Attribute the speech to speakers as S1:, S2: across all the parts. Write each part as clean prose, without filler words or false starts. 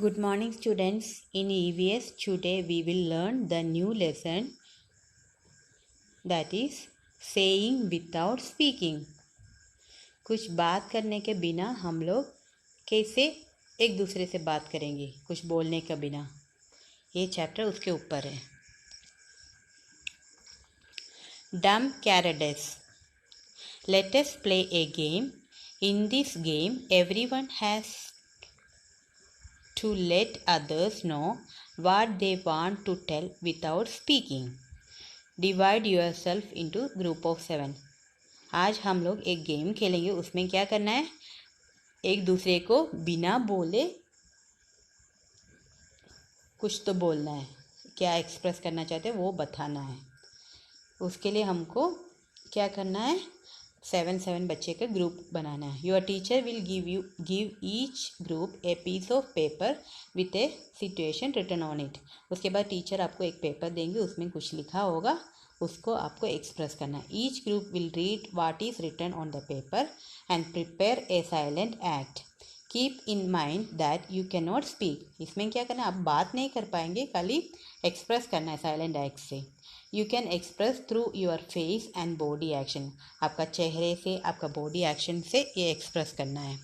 S1: Good morning, students. In EVS, today we will learn the new lesson, that is saying without speaking. कुछ बात करने के बिना हम लोग कैसे एक दूसरे से बात करेंगे, कुछ बोलने के बिना। ये चैप्टर उसके ऊपर है। Dumb Carades. Let us play a game. In this game, everyone has to let others know what they want to tell without speaking. Divide yourself into group of 7. आज हम लोग एक गेम खेलेंगे। उसमें क्या करना है, एक दूसरे को बिना बोले कुछ तो बोलना है, क्या एक्सप्रेस करना चाहते हैं वो बताना है। उसके लिए हमको क्या करना है, 7 बच्चे का ग्रुप बनाना है। Your teacher will give each group a piece of paper with a situation written on it. उसके बाद टीचर आपको एक पेपर देंगे, उसमें कुछ लिखा होगा, उसको आपको एक्सप्रेस करना है। Each group will read what is written on the paper and prepare a silent act. Keep in mind that you can not speak. इसमें क्या करना है, आप बात नहीं कर पाएंगे, खाली एक्सप्रेस करना है साइलेंट एक्ट से। You can express through your face and body action. आपका चेहरे से, आपका बॉडी एक्शन से ये एक्सप्रेस करना है।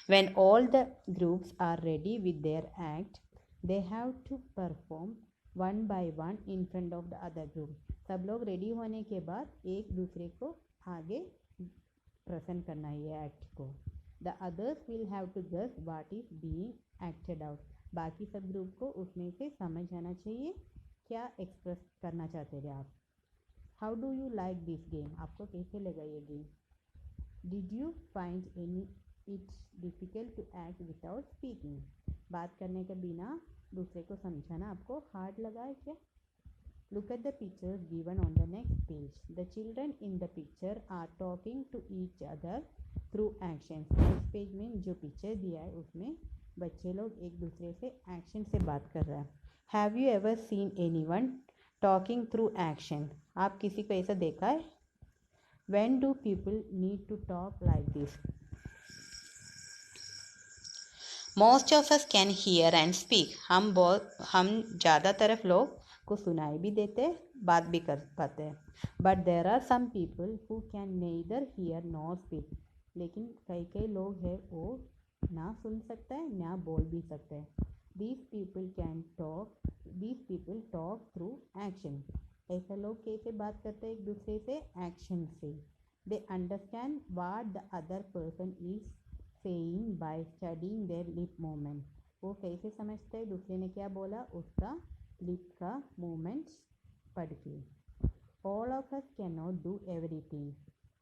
S1: When all the groups are ready with their act, they have to perform one by one in front of the other group. सब लोग रेडी होने के बाद एक दूसरे को आगे प्रेजेंट करना है ये एक्ट को। The others will have to guess what is being acted out. बाकी सब ग्रुप को उसमें से समझ आना चाहिए क्या एक्सप्रेस करना चाहते थे आप। How do you like this game, आपको कैसे लगा ये game. Did you find any its difficult to act without speaking. बात करने के बिना दूसरे को समझाना आपको हार्ड लगा है क्या। Look at the pictures given on the next page. The children in the picture are talking to each other through actions. Next page में जो पिक्चर दिया है उसमें बच्चे लोग एक दूसरे से एक्शन से बात कर रहे हैं। Have you ever seen anyone talking through action? आप किसी को ऐसा देखा है। When do people need to talk like this? Most of us can hear and speak. हम ज़्यादातर लोग को सुनाई भी देते हैं, बात भी कर पाते हैं। But there are some people who can neither hear nor speak. लेकिन कई लोग हैं वो ना सुन सकते हैं ना बोल भी सकते हैं। These people talk through action. ऐसे लोग कैसे बात करते हैं एक दूसरे से, एक्शन से। They understand what the other person is saying by studying their lip movement. वो कैसे समझते हैं दूसरे ने क्या बोला, उसका लिप का मूवमेंट्स पढ़ के। All of us can not do everything.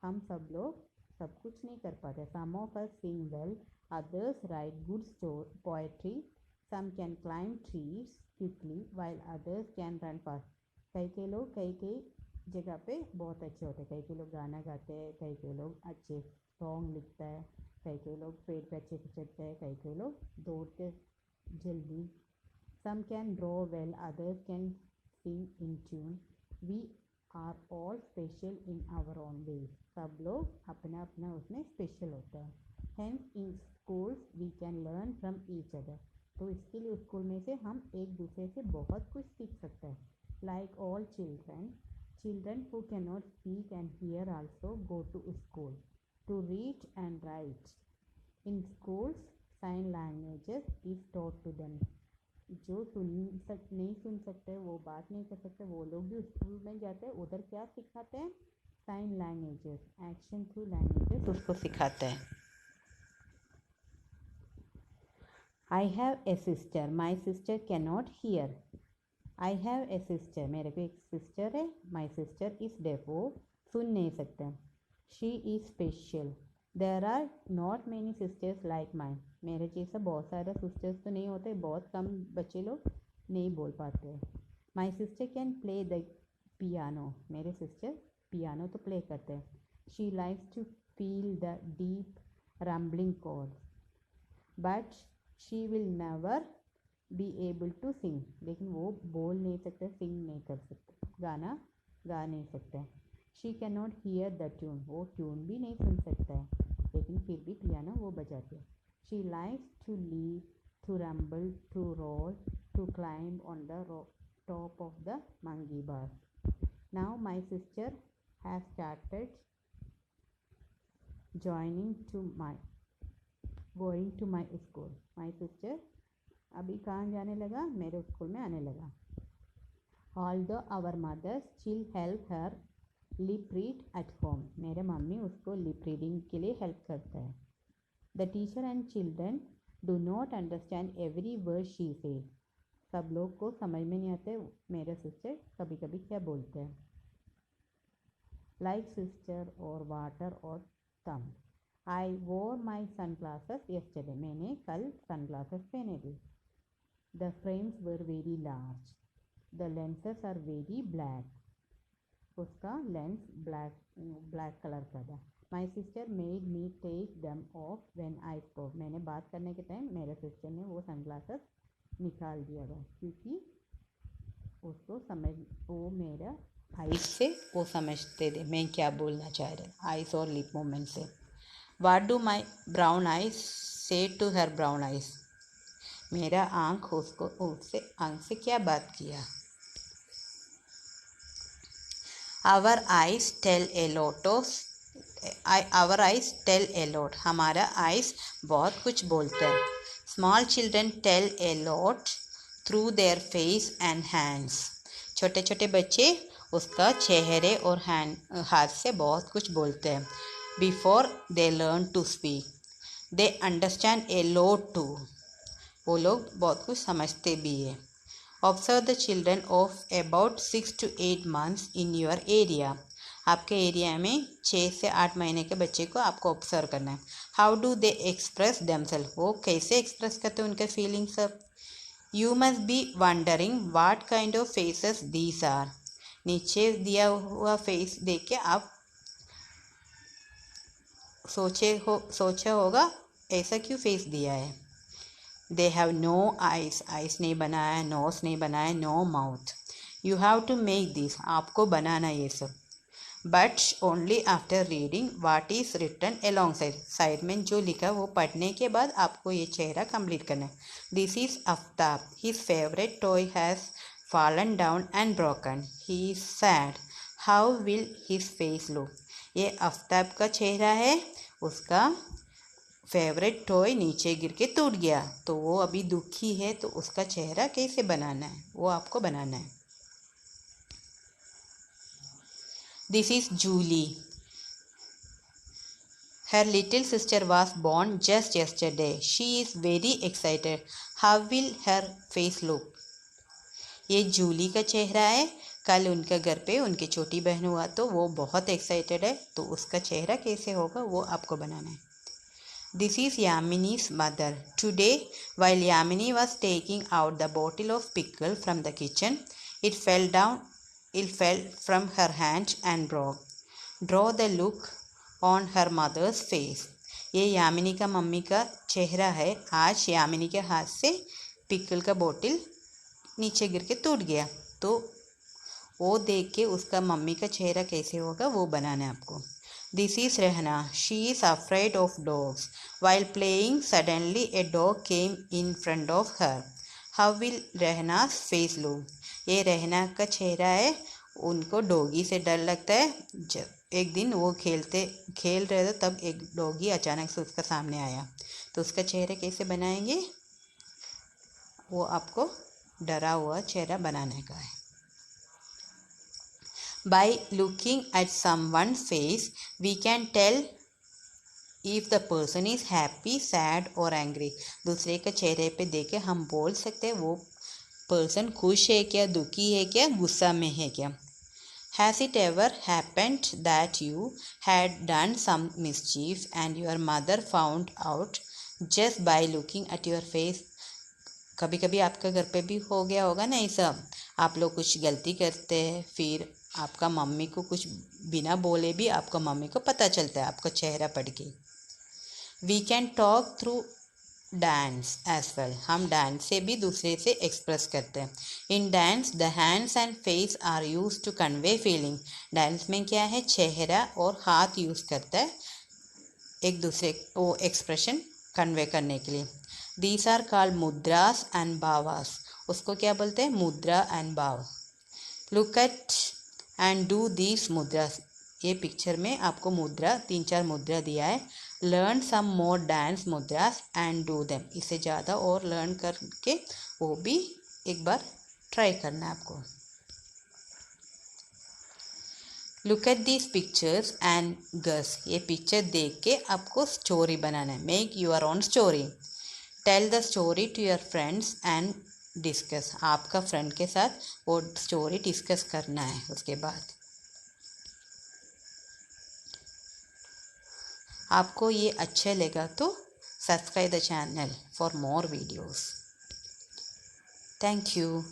S1: हम सब लोग सब कुछ नहीं कर पाते। Some of us sing well, others write good poetry, some can climb trees quickly while others can run fast. कई लोग कई जगह पे बहुत अच्छे होते हैं। कई लोग गाना गाते हैं, कई लोग अच्छे सॉन्ग लिखता है, कई लोग पेड़ पे अच्छे से चढ़ते हैं, कई लोग दौड़ते जल्दी। Some can draw well, others can sing in tune. We are all special in our own ways. सब लोग अपना अपना उसमें स्पेशल होता है। Hence in schools we can learn from each other. तो इसके लिए स्कूल में से हम एक दूसरे से बहुत कुछ सीख सकते हैं। Like all children who cannot speak and hear also go to school to read and write. In schools, sign languages is taught to them. जो नहीं सुन सकते, वो बात नहीं कर सकते, वो लोग भी स्कूल में जाते हैं, उधर क्या सिखाते हैं, sign languages, action through languages उसको सिखाते हैं। I have a sister, my sister can not hear. I have a sister, मेरे को एक सिस्टर है, माई सिस्टर इज डेफ, वो सुन नहीं सकते। She is special, there are not many sisters like mine. मेरे जैसा बहुत सारे सिस्टर्स तो नहीं होते, बहुत कम बच्चे लोग नहीं बोल पाते। My sister can play the piano, मेरे सिस्टर पियानो तो प्ले करते हैं। She likes to feel the deep rumbling chord, but she will never be able to sing. लेकिन वो बोल नहीं सकते, सिंग नहीं कर सकते, गाना गा नहीं सकते। She can not here the tune, वो ट्यून भी नहीं सुन सकता है, लेकिन फिर भी पियानो वो बजाते हैं। She likes to live to rumble, to roll, to climb on the top of the monkey bars. Now my sister has started going to my school. My sister अभी कहाँ जाने लगा? मेरे स्कूल में आने लगा. Although our mothers still help her lip read at home. मेरे mummy उसको lip reading के लिए help करता है. The teacher and children do not understand every word she says. सब लोग को समझ में नहीं आते मेरे सिस्टर कभी कभी क्या बोलते हैं. Like sister or water or thumb. I wore my sunglasses yesterday. मैंने कल sunglasses पहने थे. The frames were very large. The lenses are very black. उसका लेंस ब्लैक कलर का था. My sister made me take them off when I spoke. मैंने बात करने के टाइम मेरे सिस्टर ने वो सनग्लासेस निकाल दिया था क्योंकि उसको वो मेरा आइस से वो समझते थे मैं क्या बोलना चाह रहा. आइस और लिप मूवमेंट से. What do my brown eyes say to her brown eyes? मेरा आँख उससे आँख से क्या बात किया. Our eyes tell a lot. हमारा आइस बहुत कुछ बोलता है. Small children tell a lot through their face and hands. छोटे छोटे बच्चे उसका चेहरे और हाथ से बहुत कुछ बोलते हैं. Before they learn to speak, they understand a lot too. वो लोग बहुत कुछ समझते भी है. Observe the children of about 6 to 8 months in your area. आपके एरिया में 6 से 8 महीने के बच्चे को आपको ऑब्जर्व करना है. How do they express themselves? वो कैसे एक्सप्रेस करते हैं उनके फीलिंग्स सब. You must be wondering what kind of faces these are. नीचे दिया हुआ फेस देख के आप सोचा होगा ऐसा क्यों फेस दिया है. They have no eyes. eyes नहीं बनाया, nose नहीं बनाया, no mouth. You have to make this. आपको बनाना ये सब. But only after reading what is written alongside. Side में जो लिखा वो पढ़ने के बाद आपको ये चेहरा कंप्लीट करना है. This is Aftab. His favorite toy has fallen down and broken. He is sad. How will his face look? ये आफ्ताब का चेहरा है. उसका फेवरेट टॉय नीचे गिर के टूट गया तो वो अभी दुखी है. तो उसका चेहरा कैसे बनाना है वो आपको बनाना है. This is Julie. Her little sister was born just yesterday. She is very excited. How will her face look? ये जूली का चेहरा है. कल उनके घर पे उनकी छोटी बहन हुआ तो वो बहुत एक्साइटेड है. तो उसका चेहरा कैसे होगा वो आपको बनाना है. This is Yamini's mother. Today, while Yamini was taking out the bottle of pickle from the kitchen, it fell from her hand and broke. Draw the look on her mother's face. ये यामिनी का mummy का चेहरा है. आज यामिनी के हाथ से pickle का बोतल नीचे गिर के टूट गया तो वो देख के उसका मम्मी का चेहरा कैसे होगा वो बनाना है आपको. This is Rehna. She is afraid of dogs. While playing, suddenly a dog came in front of her. How will Rehna's face look? ये रहना का चेहरा है. उनको डॉगी से डर लगता है. जब एक दिन वो खेल रहे थे तब एक डॉगी अचानक से उसका सामने आया तो उसका चेहरा कैसे बनाएंगे वो आपको डरा हुआ चेहरा बनाने का है. By looking at someone's face, we can tell if the person is happy, sad or angry. दूसरे के चेहरे पे देख के हम बोल सकते हैं वो पर्सन खुश है क्या, दुखी है क्या, गुस्सा में है क्या. Has it ever happened that you had done some mischief and your mother found out just by looking at your face? कभी कभी आपका घर पे भी हो गया होगा ना ये सब. आप लोग कुछ गलती करते हैं फिर आपका मम्मी को कुछ बिना बोले भी आपका मम्मी को पता चलता है आपका चेहरा पढ़ के. We can talk through dance as well. हम डांस से भी दूसरे से एक्सप्रेस करते हैं. In dance the hands and face are use to convey feeling. Dance में क्या है चेहरा और हाथ यूज़ करता है एक दूसरे वो एक्सप्रेशन कन्वे करने के लिए. These are called mudras and bhavas. उसको क्या बोलते हैं? Mudra and bhava. Look at and do these mudras. ये पिक्चर में आपको मुद्रा 3-4 मुद्रा दिया है। Learn some more dance mudras and do them. इससे ज़्यादा और लर्न करके वो भी एक बार ट्राई करना है आपको। Look at these pictures and guess. ये पिक्चर देख के आपको स्टोरी बनाना है। Make your own story. Tell the story to your friends and discuss. आपका फ्रेंड के साथ वो स्टोरी डिस्कस करना है। उसके बाद आपको ये अच्छा लगा तो subscribe the channel for more videos. Thank you.